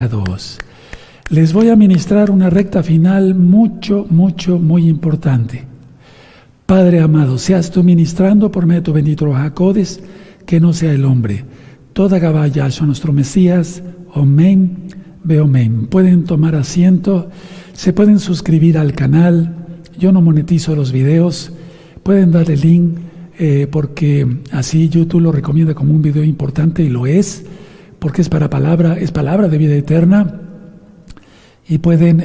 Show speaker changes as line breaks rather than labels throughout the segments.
2. Les voy a ministrar una recta final muy importante. Padre amado, seas tú ministrando por medio de tu bendito Ruach HaKodesh, que no sea el hombre. Toda Gabaya a nuestro Mesías, Omen, Beomen. Pueden tomar asiento, se pueden suscribir al canal. Yo no monetizo los videos. Pueden darle link porque así YouTube lo recomienda como un video importante, y lo es, porque es palabra de vida eterna. Y pueden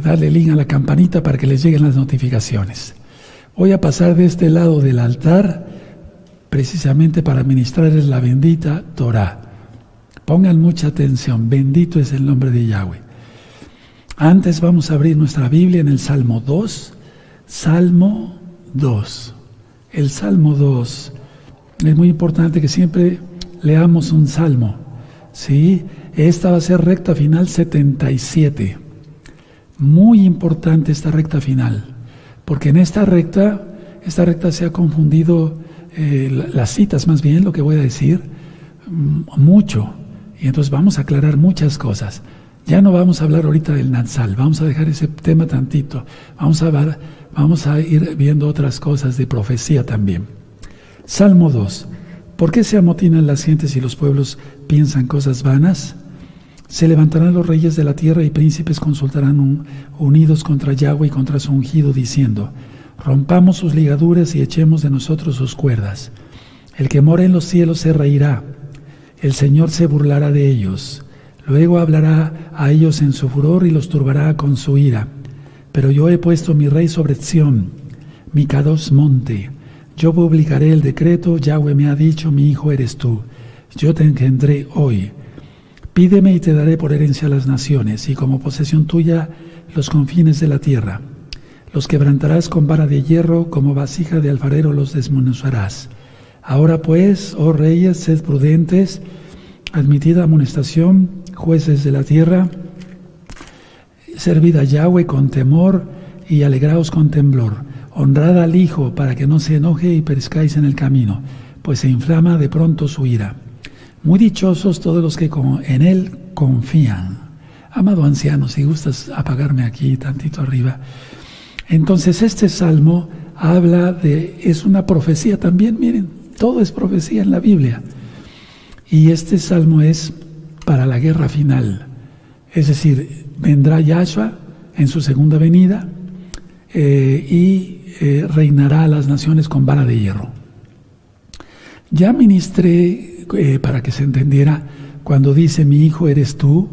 darle link a la campanita para que les lleguen las notificaciones. Voy a pasar de este lado del altar precisamente para ministrarles la bendita Torah. Pongan mucha atención, bendito es el nombre de Yahweh. Antes vamos a abrir nuestra Biblia en el Salmo 2. Salmo 2. El Salmo 2. Es muy importante que siempre leamos un salmo, ¿sí? Esta va a ser recta final 77. Muy importante esta recta final, porque en esta recta se ha confundido las citas, más bien lo que voy a decir, mucho. Y entonces vamos a aclarar muchas cosas. Ya no vamos a hablar ahorita del Natsal, vamos a dejar ese tema tantito. Vamos a ir viendo otras cosas de profecía también. Salmo 2. ¿Por qué se amotinan las gentes y los pueblos piensan cosas vanas? Se levantarán los reyes de la tierra y príncipes consultarán unidos contra Yahweh y contra su ungido, diciendo: rompamos sus ligaduras y echemos de nosotros sus cuerdas. El que mora en los cielos se reirá, el Señor se burlará de ellos. Luego hablará a ellos en su furor y los turbará con su ira. Pero yo he puesto mi rey sobre Sión, mi Kadosh monte. Yo publicaré el decreto, Yahweh me ha dicho, mi hijo eres tú. Yo te engendré hoy. Pídeme y te daré por herencia a las naciones, y como posesión tuya los confines de la tierra. Los quebrantarás con vara de hierro, como vasija de alfarero los desmenuzarás. Ahora pues, oh reyes, sed prudentes, admitid amonestación, jueces de la tierra, servid a Yahweh con temor y alegraos con temblor. Honrad al Hijo para que no se enoje y perezcáis en el camino, pues se inflama de pronto su ira. Muy dichosos todos los que en Él confían. Amado anciano, si gustas apagarme aquí tantito arriba. Entonces este salmo es una profecía también, miren, todo es profecía en la Biblia. Y este salmo es para la guerra final. Es decir, vendrá Yahshua en su segunda venida y reinará a las naciones con vara de hierro. Ya ministré, para que se entendiera, cuando dice mi hijo eres tú,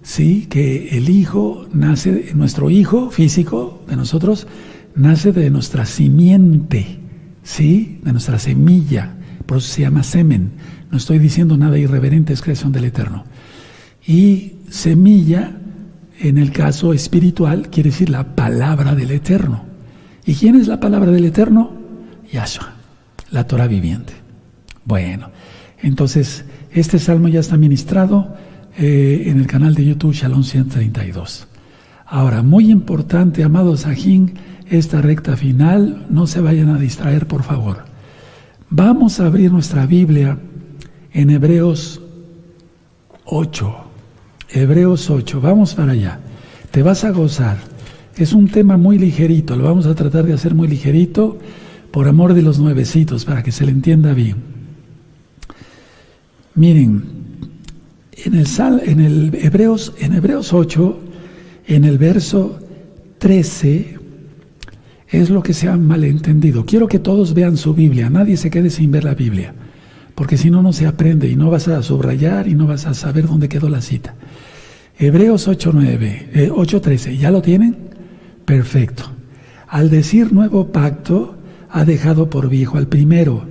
sí, que el hijo nace, nuestro hijo físico de nosotros, nace de nuestra simiente, sí, de nuestra semilla, por eso se llama semen. No estoy diciendo nada irreverente, es creación del Eterno. Y semilla, en el caso espiritual, quiere decir la palabra del Eterno. ¿Y quién es la palabra del Eterno? Yahshua, la Torah viviente. Bueno, entonces este salmo ya está ministrado en el canal de YouTube Shalom 132. Ahora, muy importante, amados Sajín, esta recta final, no se vayan a distraer, por favor. Vamos a abrir nuestra Biblia en Hebreos 8. Hebreos 8, vamos para allá. Te vas a gozar. Es un tema muy ligerito, lo vamos a tratar de hacer muy ligerito por amor de los nuevecitos, para que se le entienda bien. Miren, en Hebreos 8, en el verso 13, es lo que se ha malentendido. Quiero que todos vean su Biblia, nadie se quede sin ver la Biblia, porque si no, no se aprende y no vas a subrayar y no vas a saber dónde quedó la cita. Hebreos 8:13, ¿ya lo tienen? Perfecto. Al decir nuevo pacto, ha dejado por viejo al primero,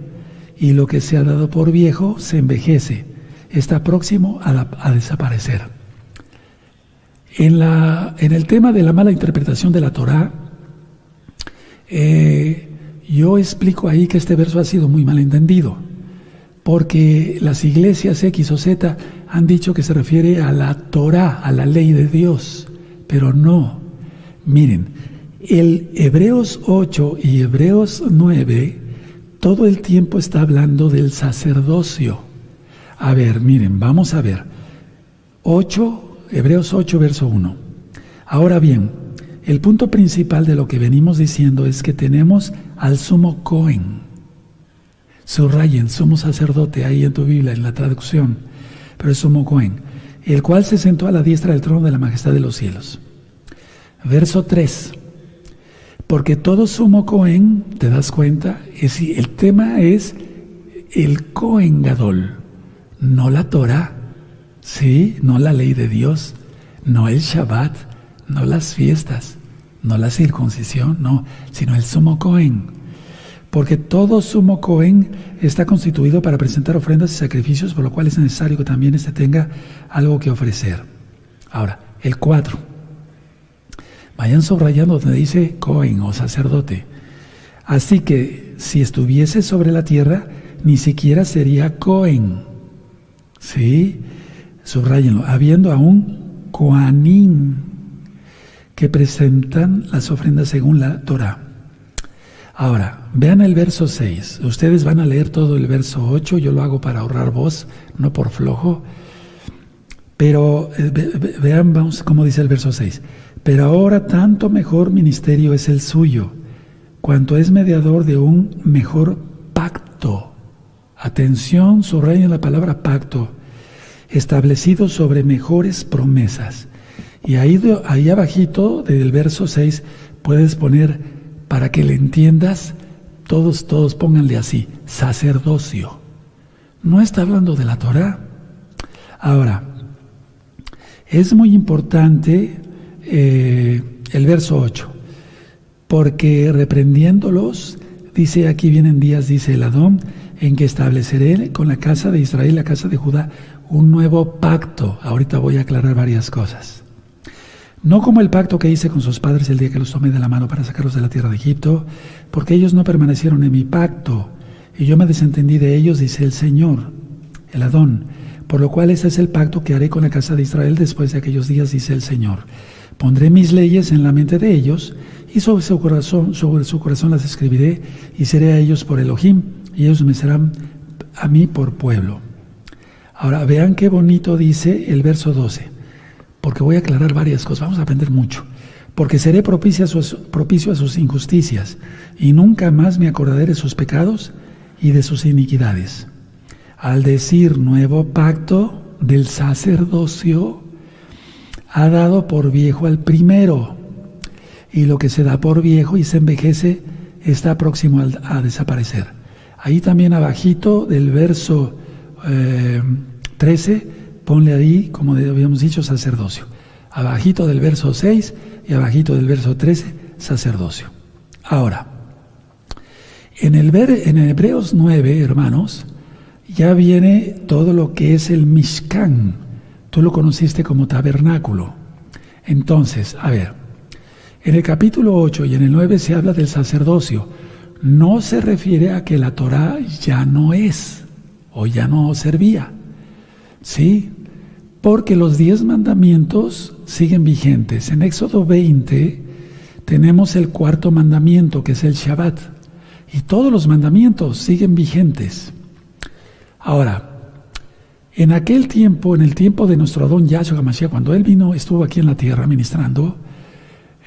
y lo que se ha dado por viejo se envejece, está próximo a desaparecer. En el tema de la mala interpretación de la Torah, yo explico ahí que este verso ha sido muy mal entendido, porque las iglesias X o Z han dicho que se refiere a la Torah, a la ley de Dios, pero no. Miren, el Hebreos 8 y Hebreos 9 todo el tiempo está hablando del sacerdocio. A ver, miren, vamos a ver. Hebreos 8, verso 1. Ahora bien, el punto principal de lo que venimos diciendo es que tenemos al sumo Cohen. Subrayen, sumo sacerdote ahí en tu Biblia, en la traducción, pero es sumo Cohen, el cual se sentó a la diestra del trono de la majestad de los cielos. Verso 3. Porque todo sumo Cohen, ¿te das cuenta? El tema es el Cohen Gadol, no la Torah, ¿sí? No la ley de Dios, no el Shabbat, no las fiestas, no la circuncisión, no, sino el sumo Cohen. Porque todo sumo Cohen está constituido para presentar ofrendas y sacrificios, por lo cual es necesario que también éste tenga algo que ofrecer. Ahora, el 4. Vayan subrayando donde dice Cohen o sacerdote. Así que si estuviese sobre la tierra, ni siquiera sería Cohen. ¿Sí? Subrayenlo. Habiendo aún Coanim, que presentan las ofrendas según la Torah. Ahora, vean el verso 6. Ustedes van a leer todo el verso 8. Yo lo hago para ahorrar voz, no por flojo. Pero vean, vamos, cómo dice el verso 6. Pero ahora tanto mejor ministerio es el suyo, cuanto es mediador de un mejor pacto. Atención, subrayen la palabra pacto. Establecido sobre mejores promesas. Y ahí abajito del verso 6 puedes poner, para que le entiendas, todos pónganle así, sacerdocio. No está hablando de la Torah. Ahora, es muy importante el verso 8, porque reprendiéndolos, dice, aquí vienen días, dice el Adón, en que estableceré con la casa de Israel, la casa de Judá, un nuevo pacto. Ahorita voy a aclarar varias cosas. No como el pacto que hice con sus padres el día que los tomé de la mano para sacarlos de la tierra de Egipto, porque ellos no permanecieron en mi pacto, y yo me desentendí de ellos, dice el Señor, el Adón. Por lo cual ese es el pacto que haré con la casa de Israel después de aquellos días, dice el Señor. Pondré mis leyes en la mente de ellos, y sobre su corazón las escribiré, y seré a ellos por Elohim, y ellos me serán a mí por pueblo. Ahora, vean qué bonito dice el verso 12. Porque voy a aclarar varias cosas, vamos a aprender mucho. Porque seré propicio a sus injusticias, y nunca más me acordaré de sus pecados y de sus iniquidades. Al decir nuevo pacto del sacerdocio, ha dado por viejo al primero, y lo que se da por viejo y se envejece está próximo a desaparecer. Ahí también abajito del verso 13, ponle ahí, como habíamos dicho, sacerdocio. Abajito del verso 6 y abajito del verso 13, sacerdocio. Ahora, en Hebreos 9, hermanos, ya viene todo lo que es el Mishkan. Tú lo conociste como tabernáculo. Entonces, a ver, en el capítulo 8 y en el 9 se habla del sacerdocio. No se refiere a que la Torah ya no es o ya no servía. ¿Sí? Porque los 10 mandamientos siguen vigentes. En Éxodo 20 tenemos el 4.º mandamiento, que es el Shabbat. Y todos los mandamientos siguen vigentes. Ahora, en aquel tiempo, en el tiempo de nuestro Adón Yahshua HaMashiach, cuando Él vino, estuvo aquí en la tierra ministrando,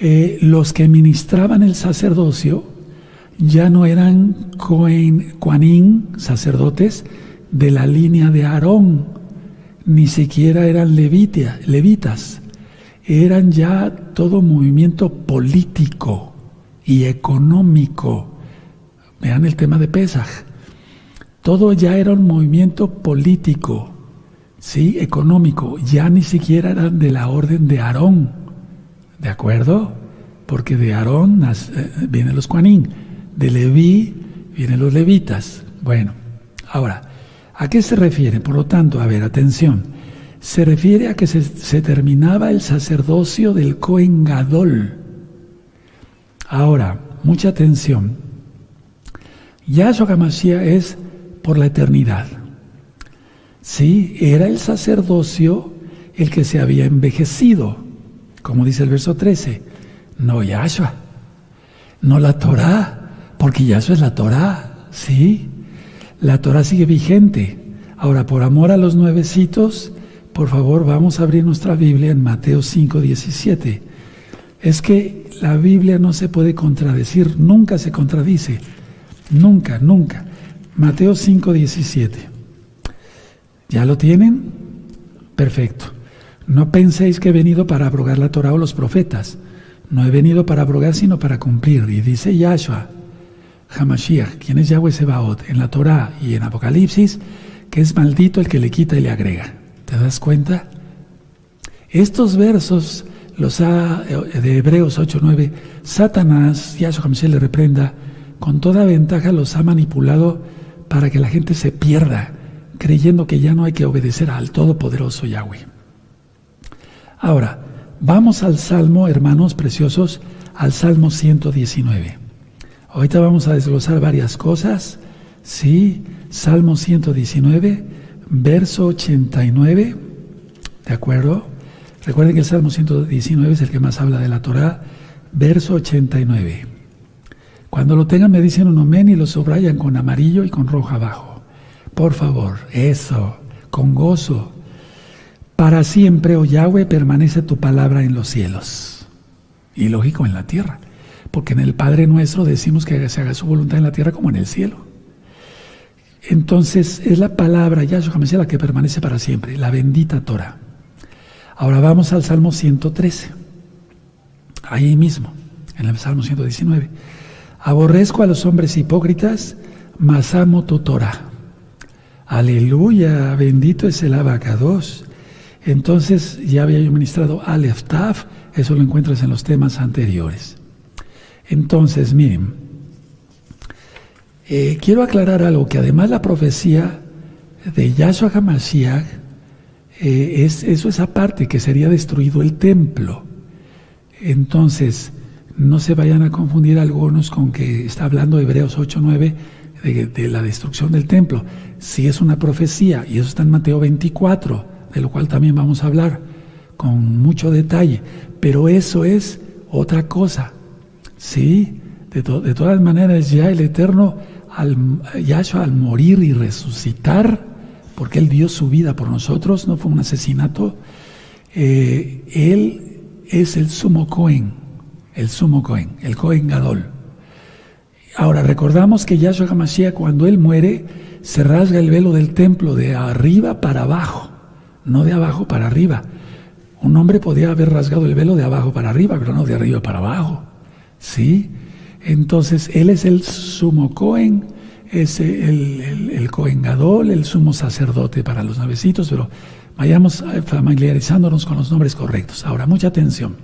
los que ministraban el sacerdocio ya no eran Coanim, sacerdotes de la línea de Aarón, ni siquiera eran levitas, eran ya todo movimiento político y económico. Vean el tema de Pesaj. Todo ya era un movimiento político, ¿sí? Económico. Ya ni siquiera eran de la orden de Aarón, ¿de acuerdo? Porque de Aarón vienen los Coanim, de Leví vienen los levitas. Bueno, ahora, ¿a qué se refiere? Por lo tanto, a ver, atención. Se refiere a que se terminaba el sacerdocio del Cohen Gadol. Ahora, mucha atención. Yahshua HaMashiach es por la eternidad. Sí, era el sacerdocio el que se había envejecido, como dice el verso 13. No Yahshua, no la Torah, porque Yahshua es la Torah, ¿sí? La Torah sigue vigente. Ahora, por amor a los nuevecitos, por favor, vamos a abrir nuestra Biblia en Mateo 5:17. Es que la Biblia no se puede contradecir, nunca se contradice, nunca, nunca. Mateo 5:17. ¿Ya lo tienen? Perfecto. No penséis que he venido para abrogar la Torá o los profetas. No he venido para abrogar, sino para cumplir. Y dice Yahshua Hamashiach, quien es Yahweh Sebaot, en la Torá y en Apocalipsis, que es maldito el que le quita y le agrega. ¿Te das cuenta? Estos versos, de Hebreos 8:9, Satanás, Yahshua Hamashiach le reprenda, con toda ventaja los ha manipulado para que la gente se pierda, creyendo que ya no hay que obedecer al Todopoderoso Yahweh. Ahora, vamos al Salmo, hermanos preciosos, al Salmo 119. Ahorita vamos a desglosar varias cosas. Sí, Salmo 119, verso 89. ¿De acuerdo? Recuerden que el Salmo 119 es el que más habla de la Torá. Verso 89. Cuando lo tengan me dicen un amén y lo subrayan con amarillo y con rojo abajo. Por favor, eso, con gozo. Para siempre, oh Yahweh, permanece tu palabra en los cielos. Y lógico, en la tierra. Porque en el Padre Nuestro decimos que se haga su voluntad en la tierra como en el cielo. Entonces, es la palabra Yahshua HaMashiach la que permanece para siempre, la bendita Torah. Ahora vamos al Salmo 113. Ahí mismo, en el Salmo 119. Aborrezco a los hombres hipócritas, mas amo tu Torah. Aleluya, bendito es el Abacados. Entonces, ya había yo ministrado Aleph Taf, eso lo encuentras en los temas anteriores. Entonces, miren, quiero aclarar algo, que además la profecía de Yahshua HaMashiach, eso es aparte, que sería destruido el templo. Entonces, no se vayan a confundir algunos con que está hablando Hebreos 8:9 de la destrucción del templo. Sí es una profecía, y eso está en Mateo 24, de lo cual también vamos a hablar con mucho detalle, pero eso es otra cosa. Sí, de todas maneras, ya el Eterno, Yahshua al morir y resucitar, porque Él dio su vida por nosotros, no fue un asesinato, Él es el sumo Cohen, el Cohen Gadol. Ahora, recordamos que Yahshua HaMashiach, cuando Él muere, se rasga el velo del templo de arriba para abajo, no de abajo para arriba. Un hombre podía haber rasgado el velo de abajo para arriba, pero no de arriba para abajo. ¿Sí? Entonces, Él es el sumo Cohen, es el Cohen Gadol, el sumo sacerdote para los nuevecitos, pero vayamos familiarizándonos con los nombres correctos. Ahora, mucha atención.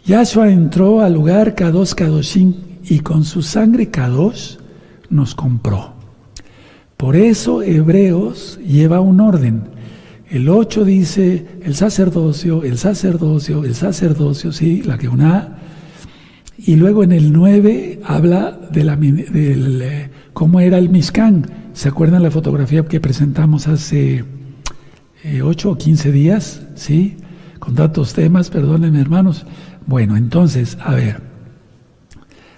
Yahshua entró al lugar Kadosh Kadoshim y con su sangre Kadosh nos compró. Por eso Hebreos lleva un orden. El 8 dice el sacerdocio, sí, la Keuná. Y luego en el 9 habla de cómo era el Mishkan. ¿Se acuerdan la fotografía que presentamos hace 8 o 15 días? ¿Sí? Con tantos temas, perdónenme hermanos. Bueno, entonces, a ver.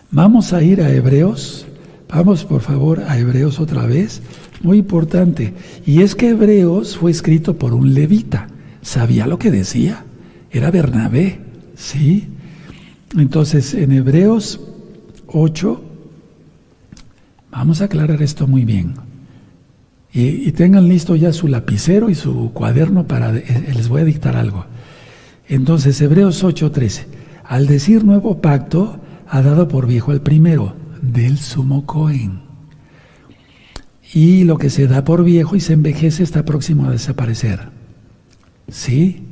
Vamos a ir a Hebreos. Vamos por favor a Hebreos otra vez. Muy importante. Y es que Hebreos fue escrito por un levita. Sabía lo que decía. Era Bernabé. ¿Sí? Entonces, en Hebreos 8, vamos a aclarar esto muy bien. Y tengan listo ya su lapicero y su cuaderno les voy a dictar algo. Entonces, Hebreos 8:13. Al decir nuevo pacto, ha dado por viejo el primero, del sumo Cohen. Y lo que se da por viejo y se envejece está próximo a desaparecer. ¿Sí?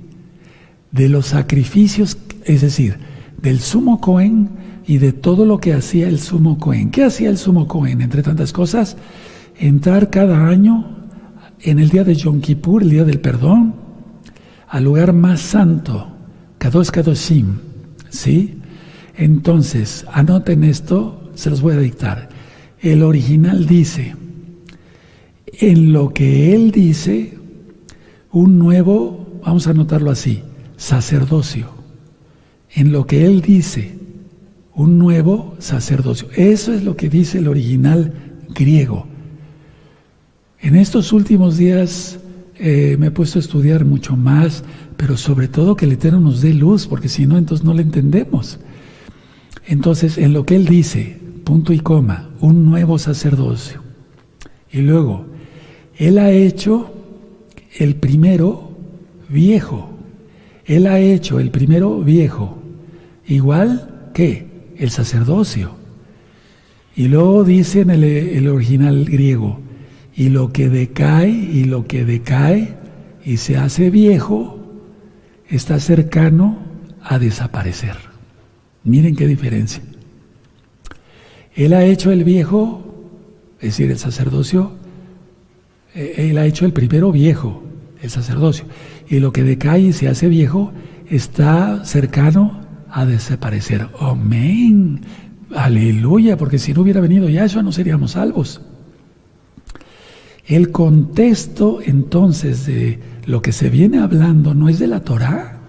De los sacrificios, es decir, del sumo Cohen y de todo lo que hacía el sumo Cohen. ¿Qué hacía el sumo Cohen? Entre tantas cosas, entrar cada año en el día de Yom Kippur, el día del perdón, al lugar más santo, Kadosh Kadoshim. ¿Sí? Entonces, anoten esto, se los voy a dictar. El original dice, en lo que él dice, un nuevo, vamos a anotarlo así, sacerdocio. En lo que él dice, un nuevo sacerdocio. Eso es lo que dice el original griego. En estos últimos días me he puesto a estudiar mucho más, pero sobre todo que el Eterno nos dé luz, porque si no, entonces no le entendemos. Entonces, en lo que Él dice, punto y coma, un nuevo sacerdocio. Y luego, Él ha hecho el primero viejo. Él ha hecho el primero viejo. Igual que el sacerdocio. Y luego dice en el original griego, y lo que decae y se hace viejo, está cercano a desaparecer. Miren qué diferencia. Él ha hecho el viejo, es decir, el sacerdocio, Él ha hecho el primero viejo, el sacerdocio, y lo que decae y se hace viejo está cercano a desaparecer. Amén. Aleluya, porque si no hubiera venido Yahshua no seríamos salvos. El contexto entonces de lo que se viene hablando no es de la Torá,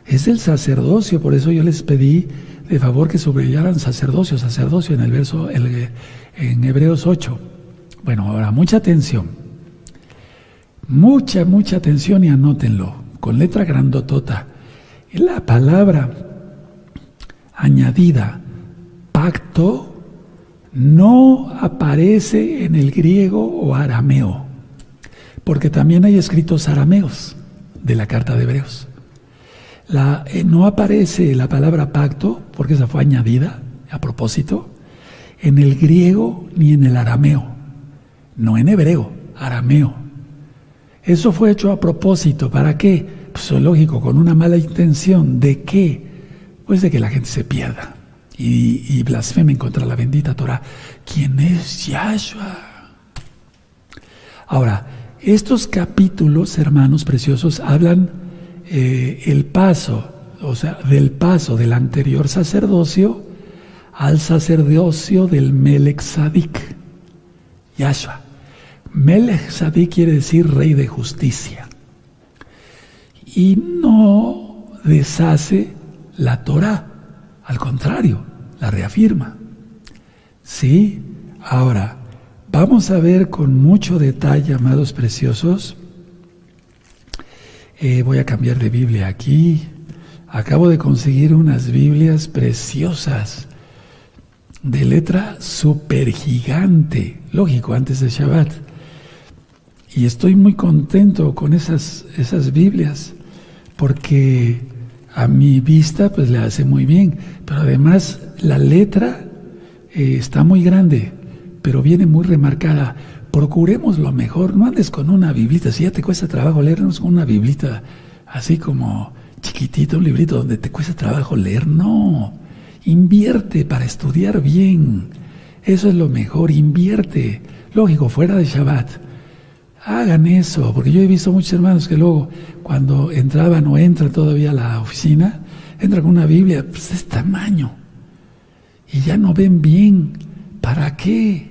es del sacerdocio. Por eso yo les pedí de favor que subrayaran sacerdocio en el verso, en Hebreos 8. Bueno, ahora mucha atención, mucha atención y anótenlo con letra grandotota. La palabra añadida pacto no aparece en el griego o arameo, porque también hay escritos arameos de la carta de Hebreos. No aparece la palabra pacto, porque esa fue añadida a propósito, en el griego ni en el arameo, no en hebreo, arameo. Eso fue hecho a propósito. ¿Para qué? Pues lógico, con una mala intención. ¿De qué? Pues de que la gente se pierda y blasfemen contra la bendita Torah. ¿Quién es Yahshua? Ahora, estos capítulos, hermanos preciosos, hablan el paso, o sea, del paso del anterior sacerdocio al sacerdocio del Melech Tzadik, Yahshua. Melech Tzadik quiere decir rey de justicia. Y no deshace la Torah, al contrario, la reafirma. ¿Sí? Ahora, vamos a ver con mucho detalle, amados preciosos. Voy a cambiar de Biblia aquí. Acabo de conseguir unas Biblias preciosas, de letra súper gigante, lógico, antes de Shabbat. Y estoy muy contento con esas Biblias, porque a mi vista pues le hace muy bien, pero además la letra está muy grande, pero viene muy remarcada. Procuremos lo mejor, no andes con una biblita, si ya te cuesta trabajo leernos con una biblita así como chiquitita, un librito donde te cuesta trabajo leer, no, invierte para estudiar bien, eso es lo mejor, invierte, lógico, fuera de Shabbat. Hagan eso, porque yo he visto muchos hermanos que luego cuando entraban o entran todavía a la oficina, entran con una Biblia pues, de este tamaño y ya no ven bien. ¿Para qué?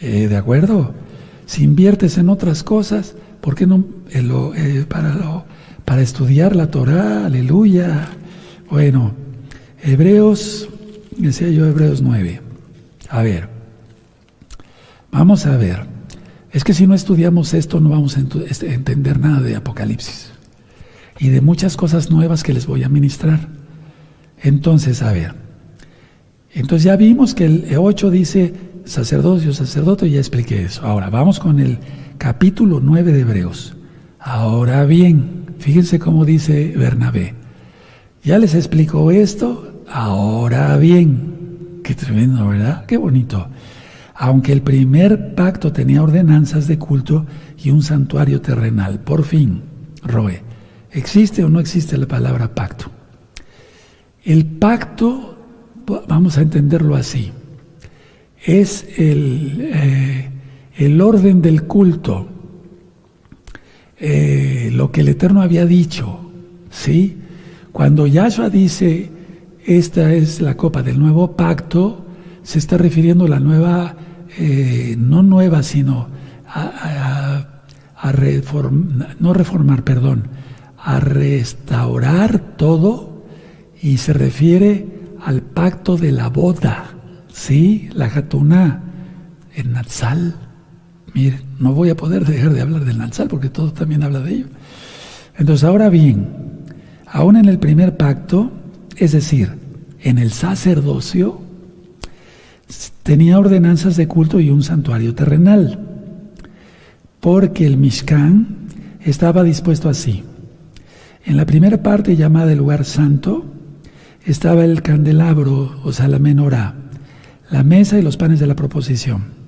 ¿De acuerdo? Si inviertes en otras cosas, ¿por qué no para estudiar la Torah? Aleluya. Bueno, Hebreos 9. A ver, vamos a ver. Es que si no estudiamos esto no vamos a entender nada de Apocalipsis y de muchas cosas nuevas que les voy a ministrar. Entonces, a ver. Entonces ya vimos que el 8 dice sacerdocio, sacerdote, y ya expliqué eso. Ahora, vamos con el capítulo 9 de Hebreos. Ahora bien, fíjense cómo dice Bernabé. Ya les explicó esto, ahora bien. Qué tremendo, ¿verdad? Qué bonito. Aunque el primer pacto tenía ordenanzas de culto y un santuario terrenal. Por fin, Roe, ¿existe o no existe la palabra pacto? El pacto, vamos a entenderlo así, es el orden del culto, lo que el Eterno había dicho, ¿sí? Cuando Yahshua dice, esta es la copa del nuevo pacto, se está refiriendo a la nueva, no nueva, sino a restaurar todo, y se refiere al pacto de la boda, ¿sí? La Jatuná, en Natsal. Miren, no voy a poder dejar de hablar del Natsal porque todo también habla de ello. Entonces, ahora bien, aún en el primer pacto, es decir, en el sacerdocio, tenía ordenanzas de culto y un santuario terrenal, porque el Mishkan estaba dispuesto así. En la primera parte, llamada el lugar santo, estaba el candelabro, o sea, la menorá, la mesa y los panes de la proposición.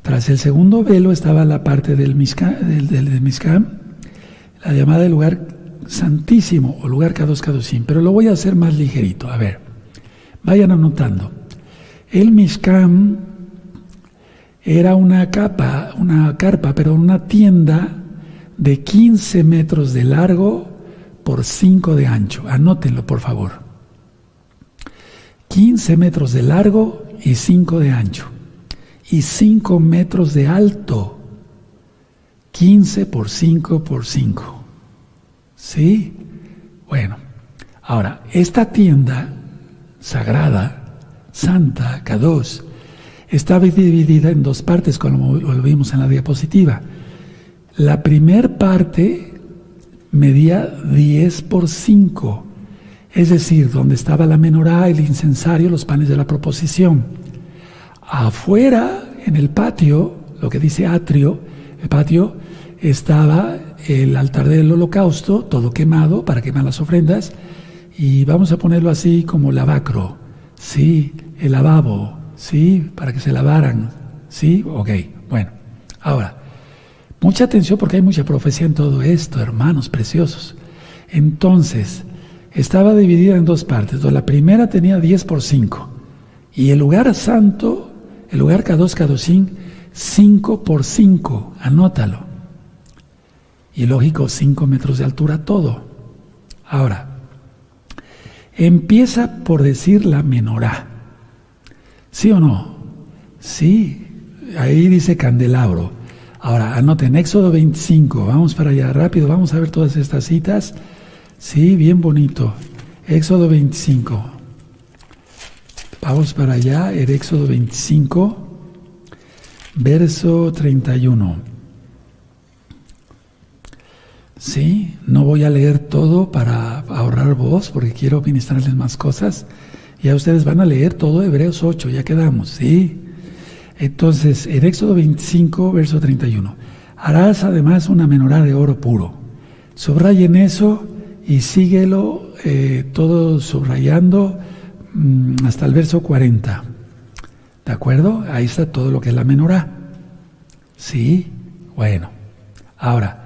Tras el segundo velo estaba la parte del Mishkan, la llamada el lugar santísimo o lugar Kadosh Kadoshim, pero lo voy a hacer más ligerito. A ver, vayan anotando. El Mishkan era una carpa, pero una tienda de 15 metros de largo por 5 de ancho. Anótenlo, por favor. 15 metros de largo y 5 de ancho. Y 5 metros de alto. 15 por 5 por 5. ¿Sí? Bueno, ahora, esta tienda sagrada, santa, Kadosh, estaba dividida en dos partes, como lo vimos en la diapositiva. La primer parte medía 10 por 5, es decir, donde estaba la menorá, el incensario, los panes de la proposición. Afuera, en el patio, lo que dice atrio, el patio, estaba el altar del holocausto, todo quemado para quemar las ofrendas, y vamos a ponerlo así como lavacro, ¿sí? El lavabo, ¿sí? Para que se lavaran, ¿sí? Ok, bueno. Ahora, mucha atención porque hay mucha profecía en todo esto, hermanos preciosos. Entonces, estaba dividida en dos partes. La primera tenía 10 por 5, y el lugar santo, el lugar Kadosh Kadoshim, 5 por 5, anótalo. Y lógico, 5 metros de altura todo. Ahora, empieza por decir la menorá. ¿Sí o no? Sí, ahí dice candelabro. Ahora, anoten, Éxodo 25, vamos para allá rápido, vamos a ver todas estas citas. Sí, bien bonito. Éxodo 25. Vamos para allá, el Éxodo 25, verso 31. Sí, no voy a leer todo para ahorrar voz, porque quiero ministrarles más cosas. Ya ustedes van a leer todo Hebreos 8, ya quedamos, ¿sí? Entonces, en Éxodo 25, verso 31. Harás además una menorá de oro puro. Subrayen eso y síguelo todo subrayando hasta el verso 40. ¿De acuerdo? Ahí está todo lo que es la menorá. ¿Sí? Bueno. Ahora,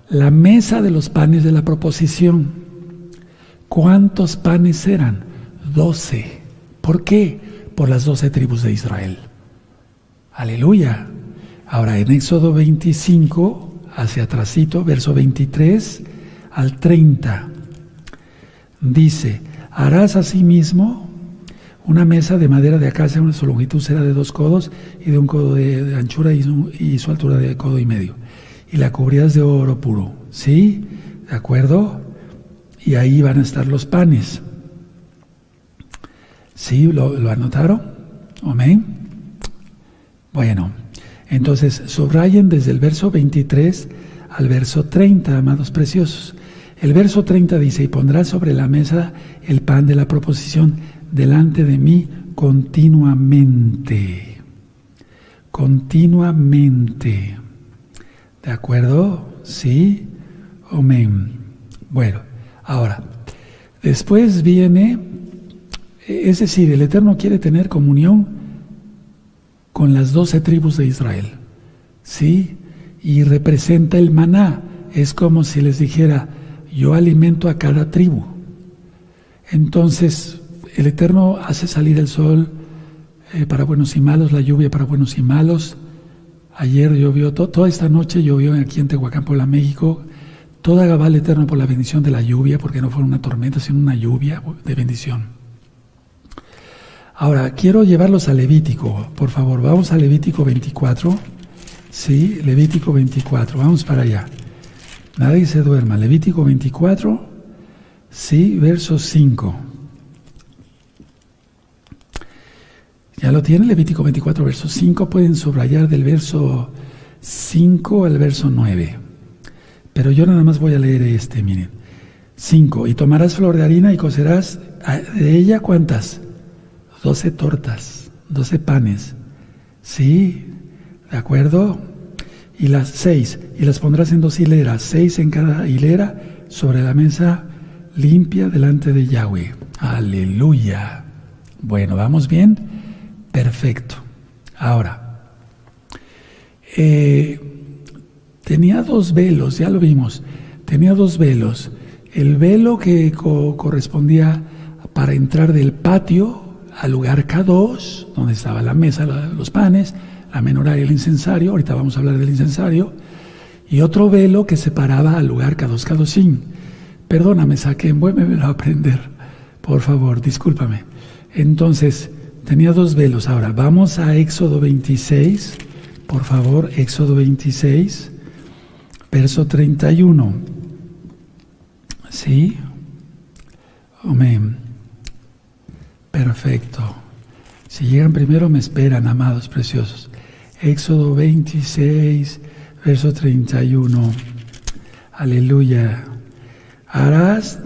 la mesa de los panes de la proposición. ¿Cuántos panes eran? 12. ¿Por qué? Por las 12 tribus de Israel. Aleluya. Ahora en Éxodo 25, hacia atrásito, verso 23 al 30, dice: harás asimismo una mesa de madera de acacia, su longitud será de 2 codos y de 1 codo de anchura y su altura de 1,5 codos. Y la cubrirás de oro puro. ¿Sí? ¿De acuerdo? Y ahí van a estar los panes. ¿Sí? ¿Lo anotaron? Amén. Bueno, entonces subrayen desde el verso 23 al verso 30, amados preciosos. El verso 30 dice: y pondrás sobre la mesa el pan de la proposición delante de mí continuamente. Continuamente. ¿De acuerdo? ¿Sí? Amén. Bueno, ahora, después viene, es decir, el Eterno quiere tener comunión con las 12 tribus de Israel, ¿sí? Y representa el maná. Es como si les dijera: yo alimento a cada tribu. Entonces, el Eterno hace salir el sol para buenos y malos, la lluvia para buenos y malos. Ayer llovió, toda esta noche llovió aquí en Tehuacán, Puebla, México. Toda Gabá al Eterno por la bendición de la lluvia, porque no fue una tormenta, sino una lluvia de bendición. Ahora, quiero llevarlos a Levítico, por favor. Vamos a Levítico 24. Sí, Levítico 24. Vamos para allá. Nadie se duerma. Levítico 24. Sí, verso 5. ¿Ya lo tienen? Levítico 24, verso 5. Pueden subrayar del verso 5 al verso 9. Pero yo nada más voy a leer miren. 5. Y tomarás flor de harina y cocerás de ella, ¿cuántas? 12 tortas, 12 panes. ¿Sí? ¿De acuerdo? Y las 6. Y las pondrás en 2 hileras, 6 en cada hilera, sobre la mesa limpia delante de Yahweh. Aleluya. Bueno, ¿vamos bien? Perfecto. Ahora, tenía 2 velos, ya lo vimos. Tenía 2 velos. El velo que correspondía para entrar del patio al lugar K2, donde estaba la mesa, los panes, la menorá y el incensario. Ahorita vamos a hablar del incensario. Y otro velo que separaba al lugar K2, K2. Perdóname, vuélveme a aprender. Por favor, discúlpame. Entonces, tenía 2 velos. Ahora, vamos a Éxodo 26. Por favor, Éxodo 26, verso 31. ¿Sí? Amén. Perfecto. Si llegan primero me esperan, amados preciosos. Éxodo 26, verso 31. Aleluya.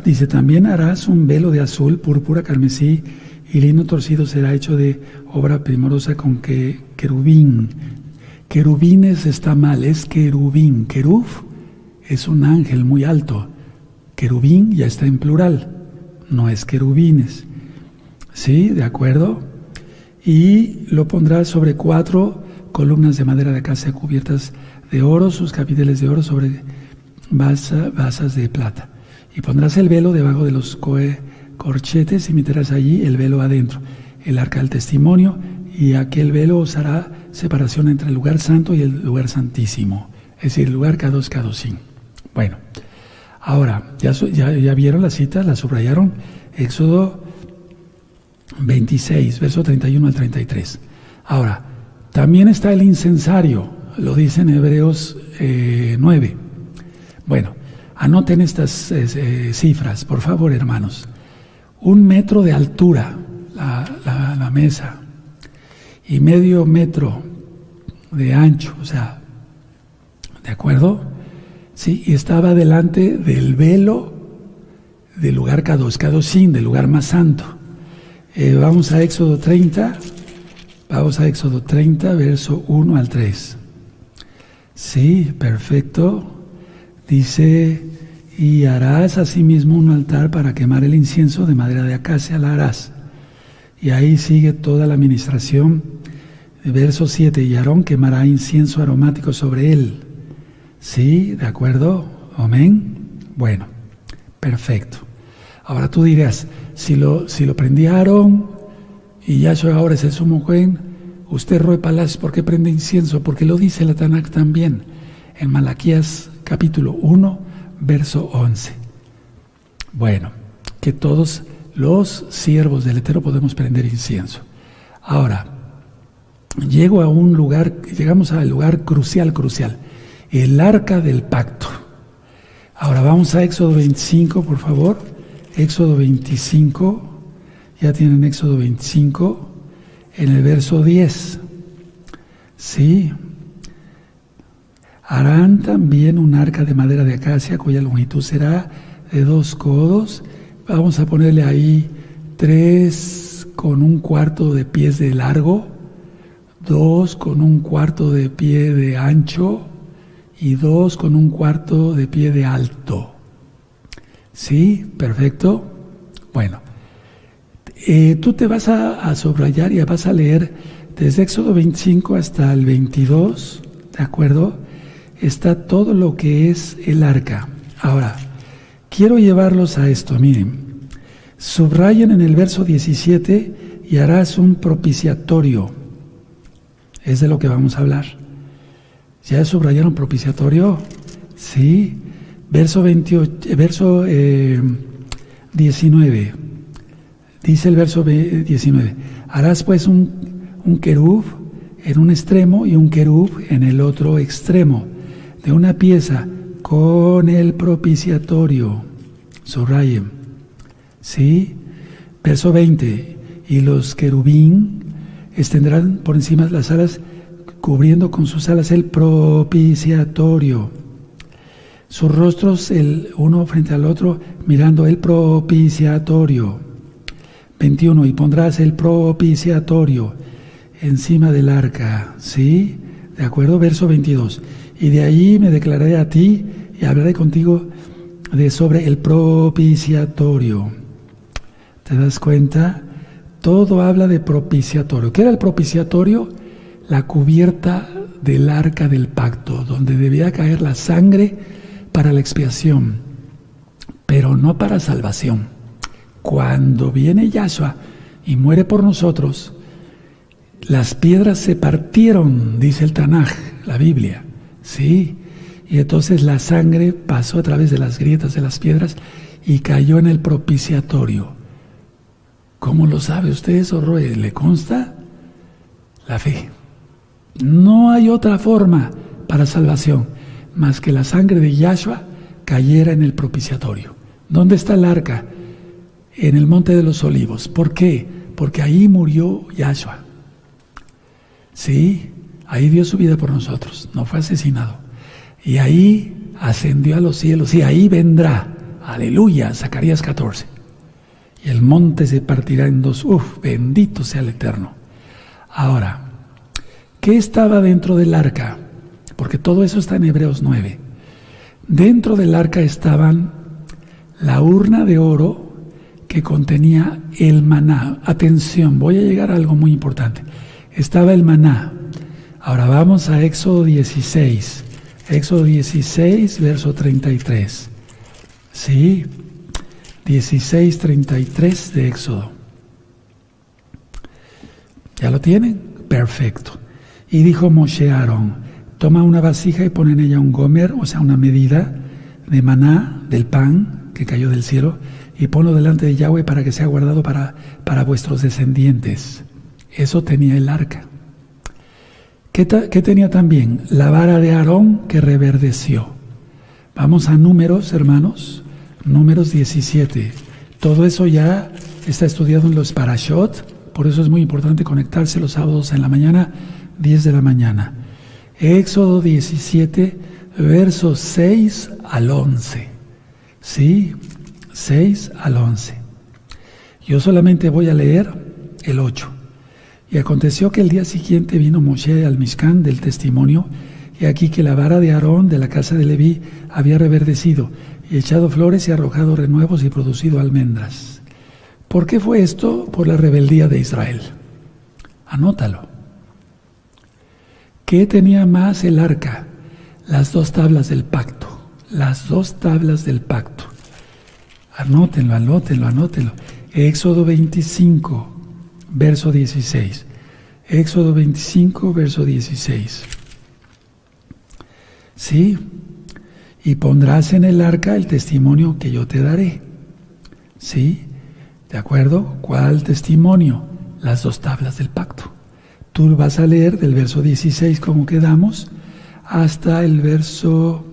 Dice, también harás un velo de azul, púrpura, carmesí y lino torcido será hecho de obra primorosa con querubín. Querubines está mal, es querubín. Querub es un ángel muy alto. Querubín ya está en plural, no es querubines. ¿Sí? ¿De acuerdo? Y lo pondrás sobre 4 columnas de madera de acacia cubiertas de oro, sus capiteles de oro sobre basas de plata. Y pondrás el velo debajo de los corchetes y meterás allí el velo adentro, el arca del testimonio, y aquel velo os hará separación entre el lugar santo y el lugar santísimo, es decir, el lugar K2, K2. Bueno, ahora, ya vieron la cita, la subrayaron, Éxodo 26, verso 31 al 33. Ahora, también está el incensario, lo dice en Hebreos 9. Bueno, anoten estas cifras, por favor, hermanos. 1 metro de altura, la mesa, y medio metro de ancho, o sea, ¿de acuerdo? Sí, y estaba delante del velo del lugar K2, del lugar más santo. Vamos a Éxodo 30, verso 1 al 3. Sí, perfecto. Dice, y harás asimismo un altar para quemar el incienso de madera de acacia, la harás. Y ahí sigue toda la administración. Verso 7, y Aarón quemará incienso aromático sobre él. ¿Sí? ¿De acuerdo? Amén. Bueno, perfecto. Ahora tú dirás, si lo prendía Aarón y Yahshua ahora es el sumo Cohen, usted, Roy Palacios, ¿por qué prende incienso? Porque lo dice la Tanakh también, en Malaquías capítulo 1, verso 11. Bueno, que todos los siervos del Eterno podemos prender incienso. Ahora, llegamos al lugar crucial, el arca del pacto. Ahora vamos a Éxodo 25, por favor. Éxodo 25, ya tienen Éxodo 25, en el verso 10. Sí. Harán también un arca de madera de acacia, cuya longitud será de 2 codos. Vamos a ponerle ahí 3 con 1/4 de pies de largo, 2 con 1/4 de pie de ancho y 2 con 1/4 de pie de alto. ¿Sí? Perfecto. Bueno, tú te vas a subrayar y vas a leer desde Éxodo 25 hasta el 22, ¿de acuerdo? Está todo lo que es el arca. Ahora, quiero llevarlos a esto, miren. Subrayen en el verso 17, y harás un propiciatorio. Es de lo que vamos a hablar. ¿Ya subrayaron propiciatorio? Sí. Verso 19. Dice el verso 19. Harás pues un querub en un extremo y un querub en el otro extremo de una pieza con el propiciatorio. Subrayen. ¿Sí? Verso 20. Y los querubín extenderán por encima de las alas cubriendo con sus alas el propiciatorio. Sus rostros el uno frente al otro, mirando el propiciatorio. 21. Y pondrás el propiciatorio encima del arca. ¿Sí? ¿De acuerdo? Verso 22. Y de ahí me declararé a ti y hablaré contigo sobre el propiciatorio. ¿Te das cuenta? Todo habla de propiciatorio. ¿Qué era el propiciatorio? La cubierta del arca del pacto, donde debía caer la sangre para la expiación, pero no para salvación. Cuando viene Yahshua y muere por nosotros, las piedras se partieron, dice el Tanaj, la Biblia, ¿sí? Y entonces la sangre pasó a través de las grietas de las piedras y cayó en el propiciatorio. ¿Cómo lo sabe usted eso, Roe? ¿Le consta? La fe. No hay otra forma para salvación más que la sangre de Yahshua cayera en el propiciatorio. ¿Dónde está el arca? En el Monte de los Olivos. ¿Por qué? Porque ahí murió Yahshua. Sí, ahí dio su vida por nosotros, no fue asesinado. Y ahí ascendió a los cielos y ahí vendrá. Aleluya, Zacarías 14. Y el monte se partirá en dos. Bendito sea el Eterno. Ahora, ¿qué estaba dentro del arca? Porque todo eso está en Hebreos 9. Dentro del arca estaban la urna de oro que contenía el maná. Atención, voy a llegar a algo muy importante. Estaba el maná. Ahora vamos a Éxodo 16. Éxodo 16, verso 33. Sí, 16:33 de Éxodo. ¿Ya lo tienen? Perfecto. Y dijo Moshe a Aarón: toma una vasija y pon en ella un gomer, o sea, una medida de maná, del pan que cayó del cielo, y ponlo delante de Yahweh para que sea guardado para vuestros descendientes. Eso tenía el arca. ¿Qué tenía también? La vara de Aarón que reverdeció. Vamos a Números, hermanos. Números 17. Todo eso ya está estudiado en los Parashot, por eso es muy importante conectarse los sábados en la mañana, 10 de la mañana. Éxodo 17, versos 6 al 11. ¿Sí? 6 al 11. Yo solamente voy a leer el 8. Y aconteció que el día siguiente vino Moshe al Mishkan del testimonio, y aquí que la vara de Aarón de la casa de Leví había reverdecido, y echado flores y arrojado renuevos y producido almendras. ¿Por qué fue esto? Por la rebeldía de Israel. Anótalo. ¿Qué tenía más el arca? Las dos tablas del pacto. Las dos tablas del pacto. Anótenlo, anótenlo, anótenlo. Éxodo 25, verso 16. Éxodo 25, verso 16. Sí. Y pondrás en el arca el testimonio que yo te daré. ¿Sí? ¿De acuerdo? ¿Cuál testimonio? Las dos tablas del pacto. Tú vas a leer del verso 16, como quedamos, hasta el verso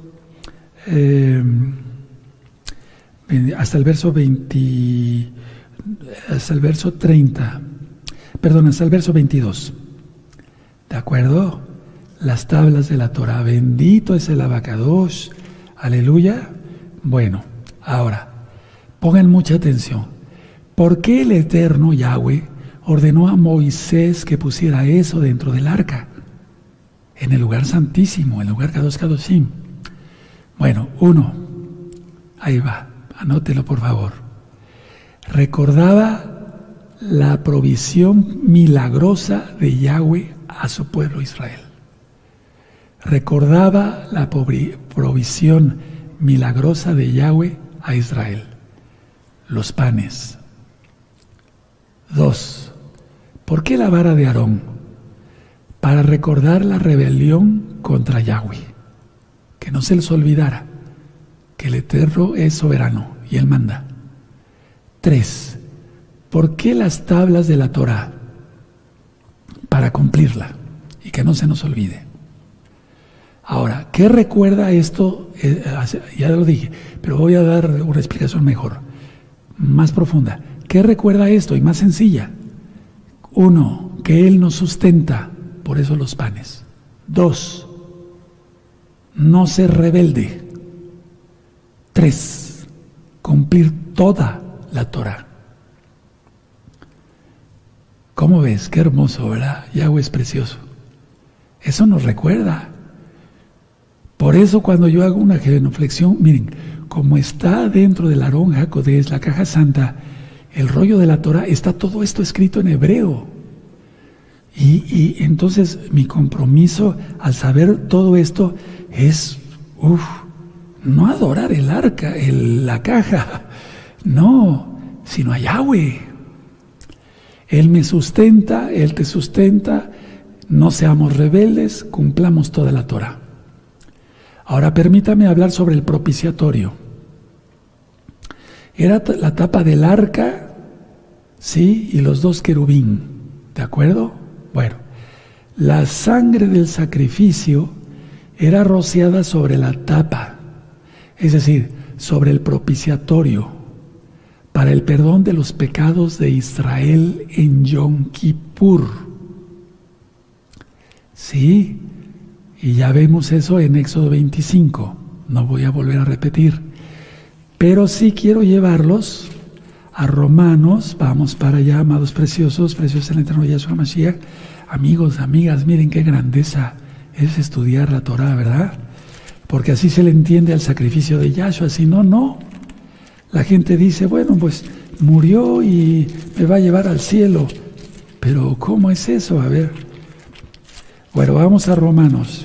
hasta el verso 20, hasta el verso 30, perdón, hasta el verso 22. ¿De acuerdo? Las tablas de la Torah. Bendito es el Abacadosh. Aleluya. Bueno, ahora, pongan mucha atención. ¿Por qué el Eterno Yahweh ordenó a Moisés que pusiera eso dentro del arca? En el lugar santísimo, el lugar Kadosh Kadoshim. Bueno, uno, ahí va, anótelo por favor. Recordaba la provisión milagrosa de Yahweh a su pueblo Israel. Recordaba la provisión milagrosa de Yahweh a Israel. Los panes. 2. ¿Por qué la vara de Aarón? Para recordar la rebelión contra Yahweh. Que no se les olvidara que el Eterno es soberano y Él manda. 3. ¿Por qué las tablas de la Torah? Para cumplirla y que no se nos olvide. Ahora, ¿qué recuerda esto? Ya lo dije, pero voy a dar una explicación mejor, más profunda. ¿Qué recuerda esto? Y más sencilla. 1, que Él nos sustenta, por eso los panes. 2, no ser rebelde. 3, cumplir toda la Torah. ¿Cómo ves? Qué hermoso, ¿verdad? Yahweh es precioso. Eso nos recuerda. Por eso cuando yo hago una genuflexión, miren, como está dentro del Aarón HaKodesh, la caja santa, el rollo de la Torah, está todo esto escrito en hebreo. Y entonces mi compromiso al saber todo esto es, no adorar el arca, la caja, no, sino a Yahweh. Él me sustenta, Él te sustenta, no seamos rebeldes, cumplamos toda la Torah. Ahora permítame hablar sobre el propiciatorio. Era la tapa del arca, ¿sí? Y los 2 querubín, ¿de acuerdo? Bueno, la sangre del sacrificio era rociada sobre la tapa, es decir, sobre el propiciatorio, para el perdón de los pecados de Israel en Yom Kippur. Sí, y ya vemos eso en Éxodo 25, no voy a volver a repetir, pero sí quiero llevarlos a Romanos. Vamos para allá, amados preciosos, preciosos en el eterno Yahshua Mashiach. Amigos, amigas, miren qué grandeza es estudiar la Torah, ¿verdad? Porque así se le entiende al sacrificio de Yahshua, si no, no. La gente dice, bueno, pues murió y me va a llevar al cielo. Pero ¿cómo es eso? A ver. Bueno, vamos a Romanos.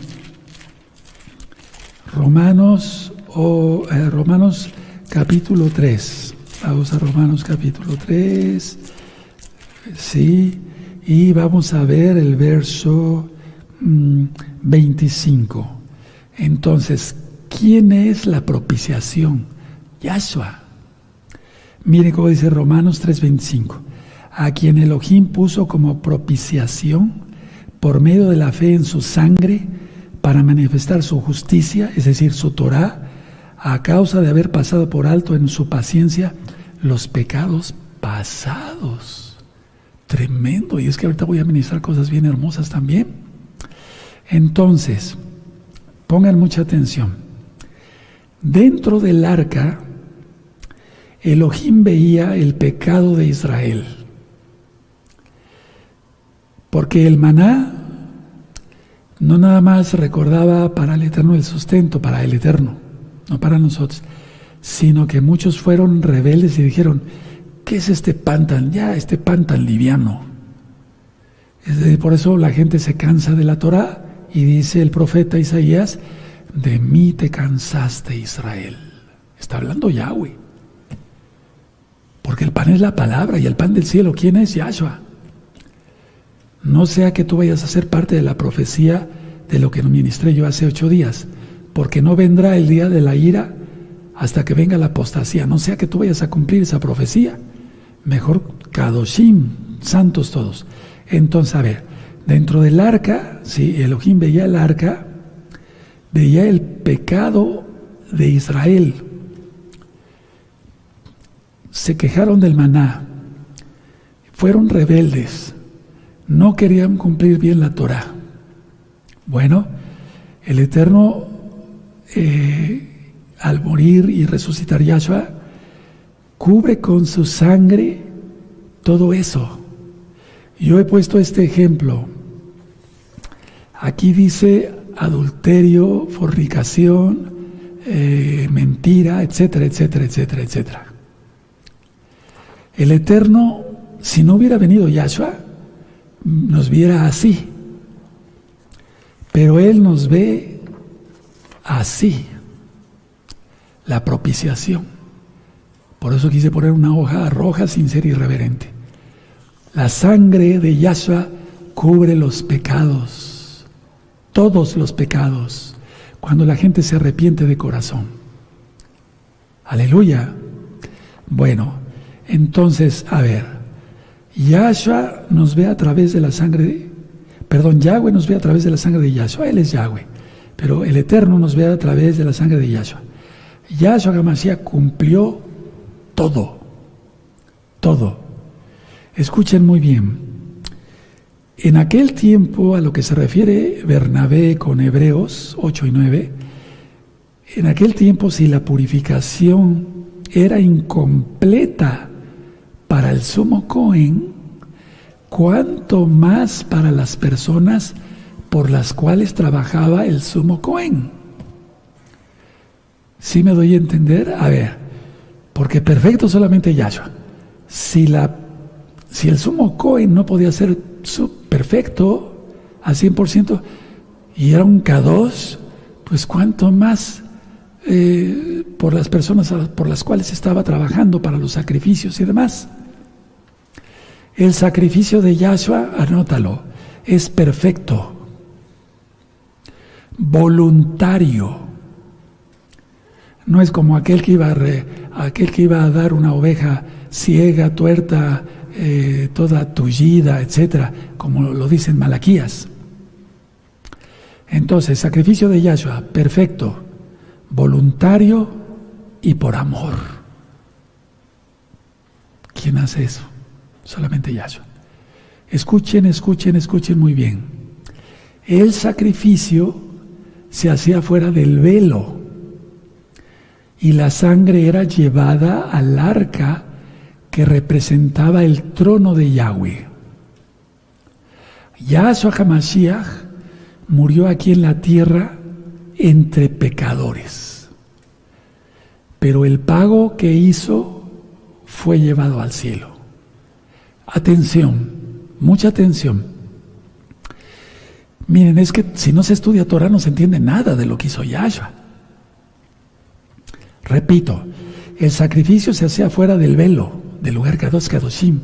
Romanos capítulo 3. Vamos a Romanos capítulo 3. Sí. Y vamos a ver el verso 25. Entonces, ¿quién es la propiciación? Yahshua. Mire cómo dice Romanos 3:25. A quien Elohim puso como propiciación por medio de la fe en su sangre para manifestar su justicia, es decir, su Torah, a causa de haber pasado por alto en su paciencia los pecados pasados. Tremendo. Y es que ahorita voy a ministrar cosas bien hermosas también. Entonces, pongan mucha atención. Dentro del arca, Elohim veía el pecado de Israel. Porque el maná no nada más recordaba para el Eterno el sustento, para el Eterno, no para nosotros, sino que muchos fueron rebeldes y dijeron, ¿qué es este pan tan liviano? Por eso la gente se cansa de la Torah y dice el profeta Isaías, de mí te cansaste, Israel. Está hablando Yahweh. Porque el pan es la palabra y el pan del cielo, ¿quién es? Yahshua. No sea que tú vayas a ser parte de la profecía de lo que ministré yo hace 8 días, porque no vendrá el día de la ira hasta que venga la apostasía. No sea que tú vayas a cumplir esa profecía. Mejor Kadoshim, santos todos. Entonces, a ver, dentro del arca, sí, Elohim veía el arca, veía el pecado de Israel. Se quejaron del maná, fueron rebeldes, no querían cumplir bien la Torah. Bueno, el Eterno, al morir y resucitar Yahshua, cubre con su sangre todo eso. Yo he puesto este ejemplo. Aquí dice adulterio, fornicación, mentira, etcétera, etcétera, etcétera, etcétera. El Eterno, si no hubiera venido Yahshua, nos viera así. Pero Él nos ve así. La propiciación. Por eso quise poner una hoja roja sin ser irreverente. La sangre de Yahshua cubre los pecados. Todos los pecados. Cuando la gente se arrepiente de corazón. Aleluya. Bueno, entonces, a ver. Yahshua nos ve a través de la sangre Yahweh nos ve a través de la sangre de Yahshua. Él es Yahweh. Pero el Eterno nos ve a través de la sangre de Yahshua. Yahshua HaMashiach cumplió todo. Todo. Escuchen muy bien. En aquel tiempo, a lo que se refiere Bernabé con Hebreos 8 y 9, en aquel tiempo, si la purificación era incompleta para el sumo Cohen, ¿cuánto más para las personas por las cuales trabajaba el sumo Cohen? ¿Sí me doy a entender? A ver, porque perfecto solamente Yahshua. Si el sumo Cohen no podía ser perfecto al 100% y era un Kadosh, pues cuánto más por las personas por las cuales estaba trabajando para los sacrificios y demás. El sacrificio de Yahshua, anótalo, es perfecto, voluntario. No es como aquel que iba a dar una oveja ciega, tuerta, toda tullida, etcétera, como lo dice en Malaquías. Entonces, sacrificio de Yahshua, perfecto, voluntario y por amor. ¿Quién hace eso? Solamente Yahshua. Escuchen muy bien. El sacrificio se hacía fuera del velo y la sangre era llevada al arca que representaba el trono de Yahweh. Yahshua HaMashiach murió aquí en la tierra entre pecadores, pero el pago que hizo fue llevado al cielo. Atención, mucha atención. Miren, es que si no se estudia Torah no se entiende nada de lo que hizo Yahshua. Repito, el sacrificio se hacía fuera del velo, del lugar Kadosh Kadoshim.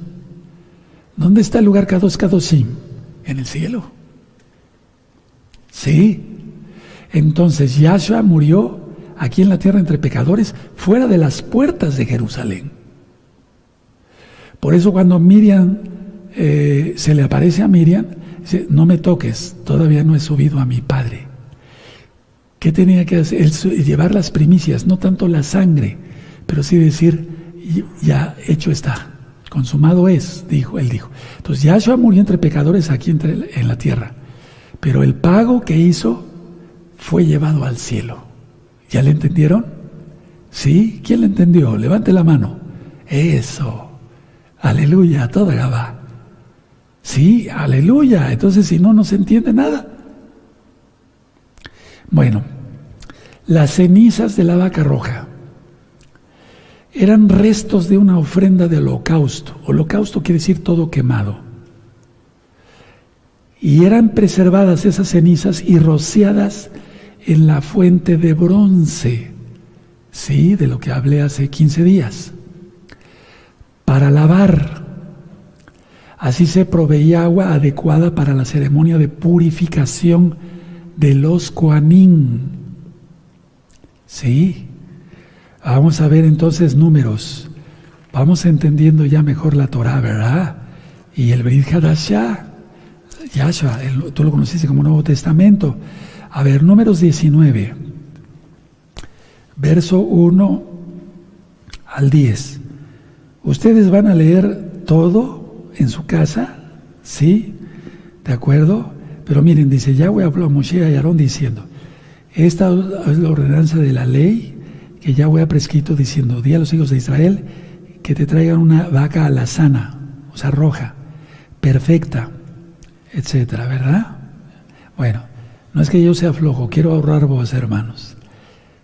¿Dónde está el lugar Kadosh Kadoshim? En el cielo. Sí. Entonces Yahshua murió aquí en la tierra entre pecadores, fuera de las puertas de Jerusalén. Por eso cuando Miriam se le aparece a Miriam, dice: no me toques, todavía no he subido a mi Padre. ¿Qué tenía que hacer? Él llevar las primicias, no tanto la sangre, pero sí decir: ya hecho está, consumado es, él dijo. Entonces Yahshua murió entre pecadores aquí en la tierra, pero el pago que hizo fue llevado al cielo. ¿Ya le entendieron? ¿Sí? ¿Quién le entendió? Levante la mano. Eso. Aleluya, toda Gabá. Sí, aleluya. Entonces, si no se entiende nada. Bueno, las cenizas de la vaca roja eran restos de una ofrenda de holocausto. Holocausto quiere decir todo quemado. Y eran preservadas esas cenizas y rociadas en la fuente de bronce, sí, de lo que hablé hace 15 días, para lavar. Así se proveía agua adecuada para la ceremonia de purificación de los Kohanim. Sí, vamos a ver entonces números. Vamos entendiendo ya mejor la Torah, ¿verdad? Y el Brit Hadashah, Yahshua, tú lo conociste como Nuevo Testamento. A ver, números 19, verso 1 al 10. Ustedes van a leer todo en su casa, ¿sí? ¿De acuerdo? Pero miren, dice: Yahweh habló a Moshe y a Aarón diciendo: esta es la ordenanza de la ley que Yahweh ha prescrito, diciendo: di a los hijos de Israel que te traigan una vaca alazana, o sea, roja, perfecta, etcétera, ¿verdad? Bueno, no es que yo sea flojo, quiero ahorrar vos, hermanos.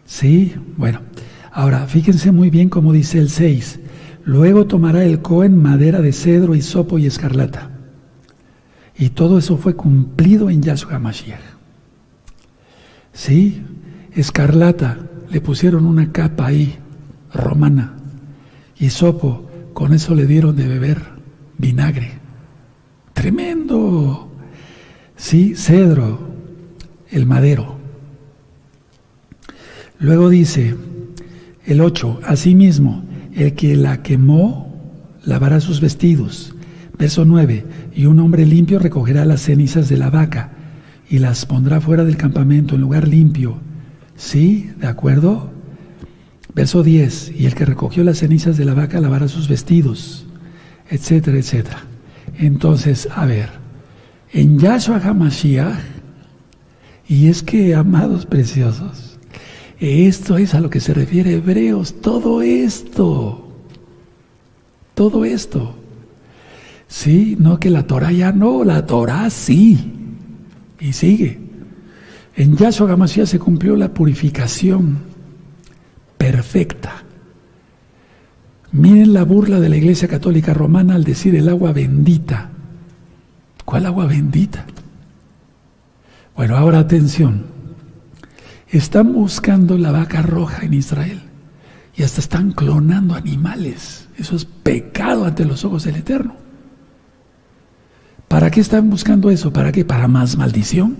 Sí, bueno. Ahora, fíjense muy bien cómo dice el 6. Luego tomará el Cohen madera de cedro, hisopo y escarlata. Y todo eso fue cumplido en Yahshua HaMashiach. Sí, escarlata, le pusieron una capa ahí, romana. Hisopo, con eso le dieron de beber vinagre. ¡Tremendo! Sí, cedro, el madero. Luego dice el 8, asimismo, el que la quemó lavará sus vestidos. Verso 9, y un hombre limpio recogerá las cenizas de la vaca y las pondrá fuera del campamento en lugar limpio. ¿Sí? ¿De acuerdo? Verso 10, y el que recogió las cenizas de la vaca lavará sus vestidos, etcétera, etcétera. Entonces, a ver, En Yahshua HaMashiach, y es que, amados preciosos, esto es a lo que se refiere Hebreos, todo esto, sí, no que la Torah ya no, la Torah sí, y sigue. En Yahshua HaMashiach se cumplió la purificación perfecta. Miren la burla de la Iglesia Católica Romana al decir el agua bendita. ¿Cuál agua bendita? Bueno, ahora atención. Están buscando la vaca roja en Israel y hasta están clonando animales. Eso es pecado ante los ojos del Eterno. ¿Para qué están buscando eso? ¿Para qué? ¿Para más maldición?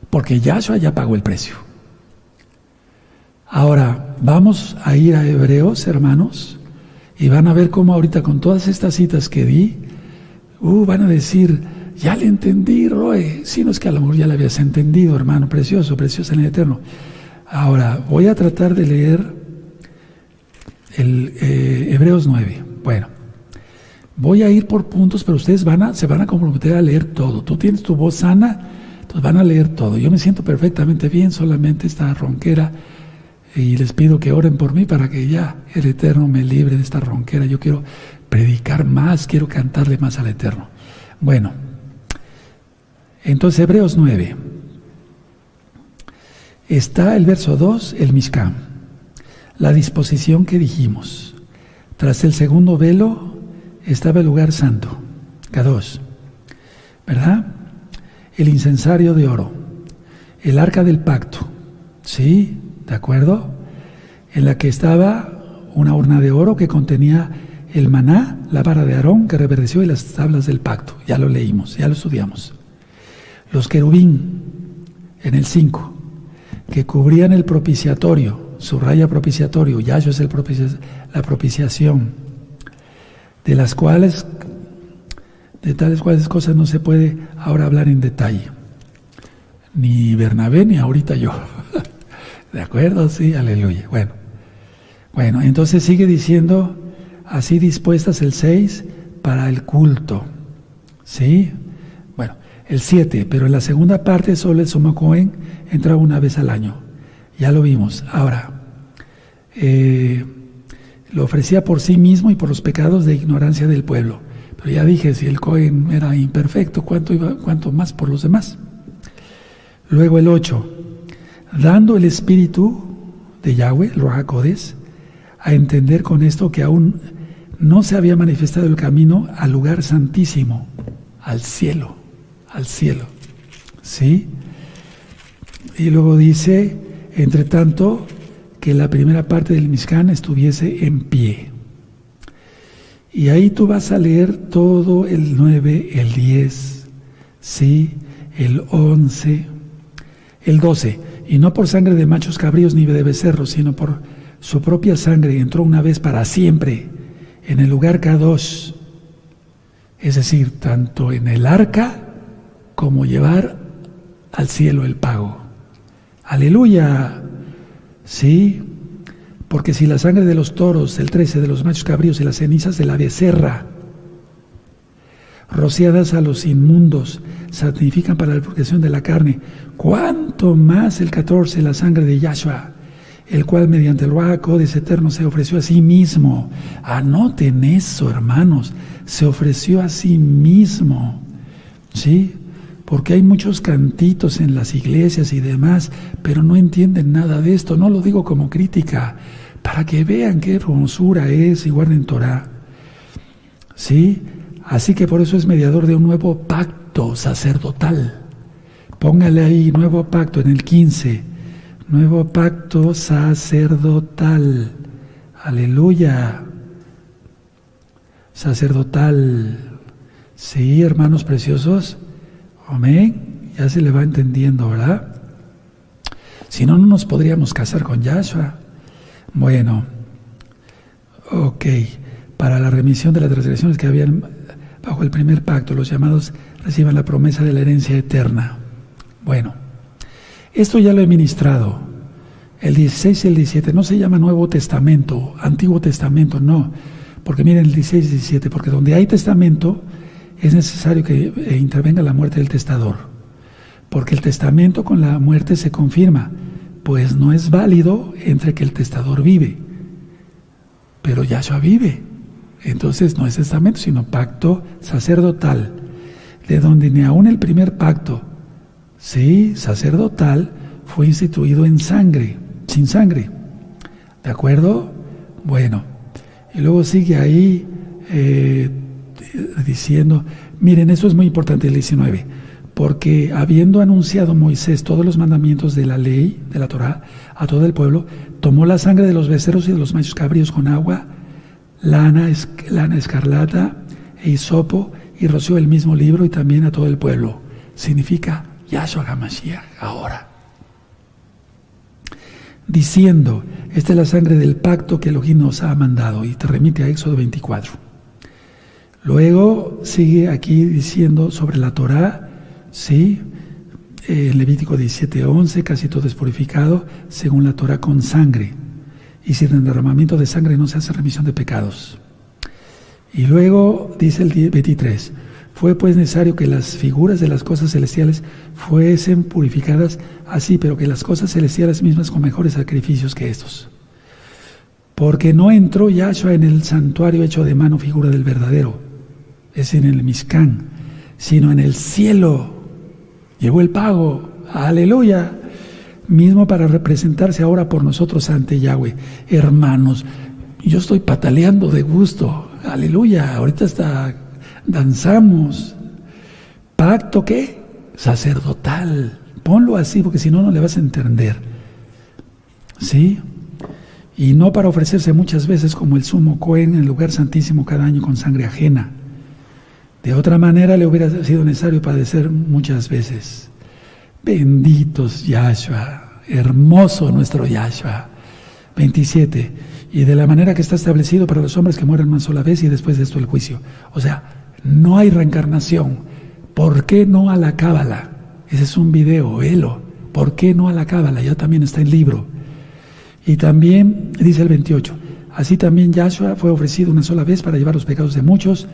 Porque Yahshua ya pagó el precio. Ahora, vamos a ir a Hebreos, hermanos, y van a ver cómo ahorita con todas estas citas que di, van a decir, ya le entendí, Roe. Si no es que a lo mejor ya le habías entendido, hermano, precioso en el Eterno. Ahora, voy a tratar de leer el Hebreos 9. Bueno, voy a ir por puntos, pero ustedes se van a comprometer a leer todo. Tú tienes tu voz sana, entonces van a leer todo. Yo me siento perfectamente bien, solamente esta ronquera, y les pido que oren por mí para que ya el Eterno me libre de esta ronquera. Yo quiero predicar más, quiero cantarle más al Eterno. Bueno, entonces Hebreos 9. Está el verso 2, el Mishkan, la disposición que dijimos. Tras el segundo velo estaba el lugar santo, Kadosh, ¿verdad? El incensario de oro, el arca del pacto, ¿sí? ¿De acuerdo? En la que estaba una urna de oro que contenía el maná, la vara de Aarón que reverdeció y las tablas del pacto. Ya lo leímos, ya lo estudiamos. Los querubín, en el 5, que cubrían el propiciatorio, subraya propiciatorio, Yahshua es la propiciación, de tales cuales cosas no se puede ahora hablar en detalle. Ni Bernabé ni ahorita yo. ¿De acuerdo? Sí, aleluya. Bueno, entonces sigue diciendo, así dispuestas el 6 para el culto. ¿Sí? Bueno, el 7, pero en la segunda parte solo el Sumo Cohen entra una vez al año. Ya lo vimos. Ahora, lo ofrecía por sí mismo y por los pecados de ignorancia del pueblo. Pero ya dije, si el Cohen era imperfecto, ¿cuánto más por los demás? Luego el 8, dando el espíritu de Yahweh, el Ruach HaKodesh, a entender con esto que aún no se había manifestado el camino al lugar santísimo, al cielo, ¿sí? Y luego dice, entre tanto, que la primera parte del Mishkan estuviese en pie. Y ahí tú vas a leer todo el 9, el 10, ¿sí? El 11, el 12. Y no por sangre de machos cabríos ni de becerros, sino por su propia sangre entró una vez para siempre en el lugar Kadosh. Es decir, tanto en el arca como llevar al cielo el pago. ¡Aleluya! Sí, porque si la sangre de los toros, el 13, de los machos cabríos y las cenizas de la becerra, rociadas a los inmundos, santifican para la purificación de la carne, cuánto más el 14, la sangre de Yahshua, el cual mediante el Ruach HaKodesh eterno se ofreció a sí mismo. Anoten eso, hermanos, se ofreció a sí mismo, ¿sí? Porque hay muchos cantitos en las iglesias y demás, pero no entienden nada de esto. No lo digo como crítica, para que vean qué hermosura es y guarden Torah, ¿sí? Así que por eso es mediador de un nuevo pacto sacerdotal. Póngale ahí, nuevo pacto en el 15. Nuevo pacto sacerdotal. Aleluya. Sacerdotal. Sí, hermanos preciosos. Amén. Ya se le va entendiendo, ¿verdad? Si no, no nos podríamos casar con Yahshua. Bueno. Ok. Para la remisión de las transgresiones que habían bajo el primer pacto, los llamados reciban la promesa de la herencia eterna. Bueno, esto ya lo he ministrado. El 16 y el 17 no se llama Nuevo Testamento, Antiguo Testamento, no. Porque miren el 16 y 17, porque donde hay testamento es necesario que intervenga la muerte del testador, porque el testamento con la muerte se confirma, pues no es válido entre que el testador vive, pero Yahshua vive. Entonces no es testamento, sino pacto sacerdotal, de donde ni aún el primer pacto, sí, sacerdotal, fue instituido en sangre, sin sangre. ¿De acuerdo? Bueno, y luego sigue ahí diciendo, miren, eso es muy importante, el 19, porque habiendo anunciado Moisés todos los mandamientos de la ley, de la Torá, a todo el pueblo, tomó la sangre de los becerros y de los machos cabríos con agua, lana escarlata e hisopo, y roció el mismo libro y también a todo el pueblo. Significa Yahshua HaMashiach ahora. Diciendo, esta es la sangre del pacto que Elohim nos ha mandado, y te remite a Éxodo 24. Luego sigue aquí diciendo sobre la Torá, sí, en Levítico 17:11, casi todo es purificado según la Torá con sangre, y sin el derramamiento de sangre no se hace remisión de pecados. Y luego dice el 23, fue pues necesario que las figuras de las cosas celestiales fuesen purificadas así, pero que las cosas celestiales mismas con mejores sacrificios que estos. Porque no entró Yahshua en el santuario hecho de mano, figura del verdadero, es decir, en el Mishkan, sino en el cielo. Llegó el pago, aleluya, mismo para representarse ahora por nosotros ante Yahweh. Hermanos, yo estoy pataleando de gusto, aleluya, ahorita hasta danzamos. ¿Pacto qué? Sacerdotal. Ponlo así porque si no, no le vas a entender. ¿Sí? Y no para ofrecerse muchas veces como el sumo Cohen en el lugar santísimo cada año con sangre ajena. De otra manera le hubiera sido necesario padecer muchas veces. Benditos Yahshua, hermoso nuestro Yahshua. 27. Y de la manera que está establecido para los hombres que mueren una sola vez y después de esto el juicio. O sea, no hay reencarnación. ¿Por qué no a la Cábala? Ese es un video, velo. ¿Por qué no a la Cábala? Ya también está en el libro. Y también dice el 28. Así también Yahshua fue ofrecido una sola vez para llevar los pecados de muchos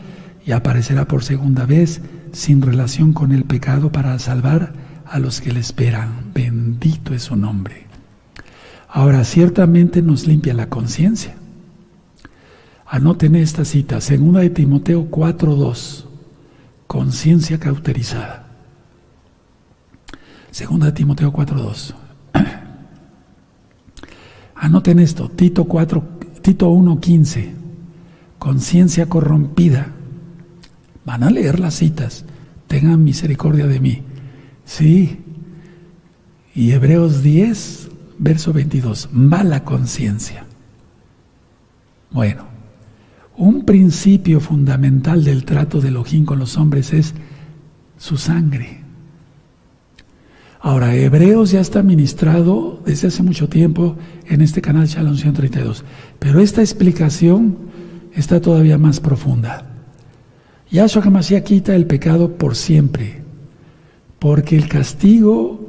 y aparecerá por segunda vez sin relación con el pecado para salvar a los que le esperan. Bendito es su nombre. Ahora, ciertamente nos limpia la conciencia. Anoten esta cita, 2 de Timoteo 4:2, conciencia cauterizada. 2 de Timoteo 4:2. Anoten esto, Tito 1:15, conciencia corrompida. Van a leer las citas, tengan misericordia de mí. Sí. Y Hebreos 10, verso 22, mala conciencia. Bueno, un principio fundamental del trato de Elohim con los hombres es su sangre. Ahora, Hebreos ya está ministrado desde hace mucho tiempo en este canal Shalom 132, pero esta explicación está todavía más profunda. Yahshua HaMashiach quita el pecado por siempre, porque el castigo,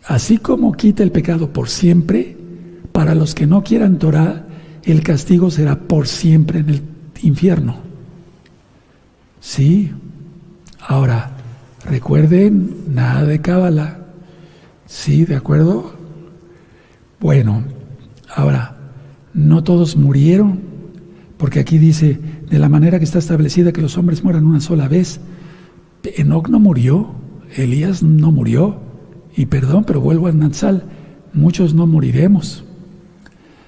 así como quita el pecado por siempre, para los que no quieran Torah, el castigo será por siempre en el infierno. ¿Sí? Ahora, recuerden, nada de cábala. ¿Sí? ¿De acuerdo? Bueno, ahora, no todos murieron, porque aquí dice, de la manera que está establecida que los hombres mueran una sola vez. Enoc no murió, Elías no murió, y perdón, pero vuelvo a Natsal, muchos no moriremos.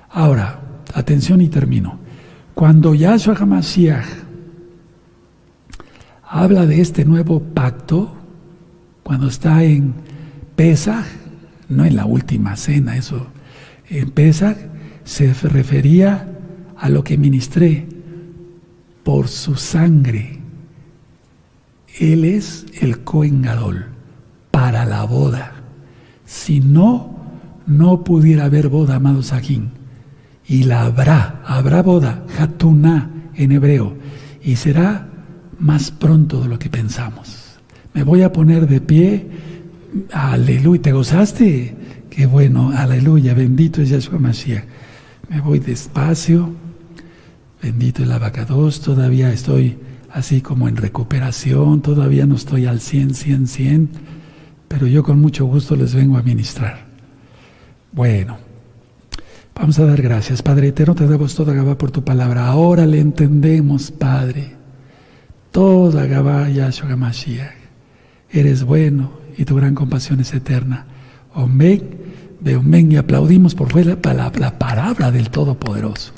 Ahora, atención y termino. Cuando Yahshua HaMashiach habla de este nuevo pacto, cuando está en Pesaj, no en la última cena, eso, en Pesaj se refería a lo que ministré por su sangre. Él es el Cohen Gadol para la boda. Si no, no pudiera haber boda, amados Sajín. Y la habrá boda, Hatuná en hebreo, y será más pronto de lo que pensamos. Me voy a poner de pie. Aleluya, ¿te gozaste? Qué bueno, aleluya, bendito es Yahshua Mashiach. Me voy despacio. Bendito el abacados, todavía estoy así como en recuperación, todavía no estoy al 100, pero yo con mucho gusto les vengo a ministrar. Bueno, vamos a dar gracias. Padre eterno, te damos toda Gabá por tu palabra. Ahora le entendemos, Padre. Toda Gabá, Yahshua Mashiach. Eres bueno y tu gran compasión es eterna. Omen, ve omen, y aplaudimos por fuera la palabra del Todopoderoso.